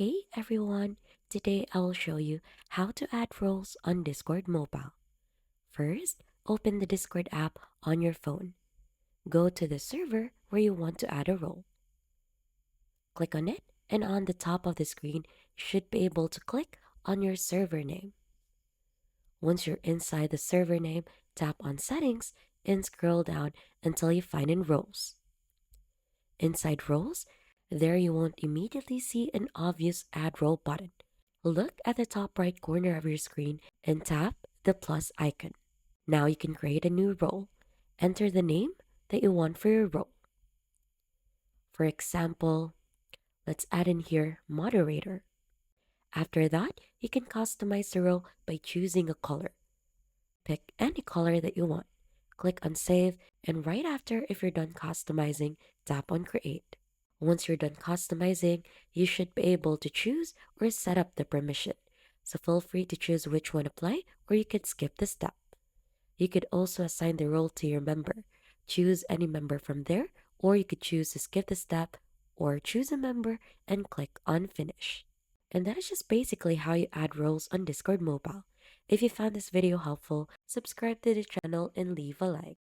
Hey everyone! Today I will show you how to add roles on Discord Mobile. First, open the Discord app on your phone. Go to the server where you want to add a role. Click on it, and on the top of the screen, you should be able to click on your server name. Once you're inside the server name, tap on Settings and scroll down until you find in Roles. Inside Roles, there you won't immediately see an obvious Add Role button. Look at the top right corner of your screen and tap the plus icon. Now you can create a new role. Enter the name that you want for your role. For example, let's add in here moderator. After that, you can customize the role by choosing a color. Pick any color that you want. Click on save, and right after, if you're done customizing, tap on create. Once you're done customizing, you should be able to choose or set up the permission. So feel free to choose which one to play, or you could skip the step. You could also assign the role to your member. Choose any member from there, or you could choose to skip the step or choose a member and click on finish. And that is just basically how you add roles on Discord Mobile. If you found this video helpful, subscribe to the channel and leave a like.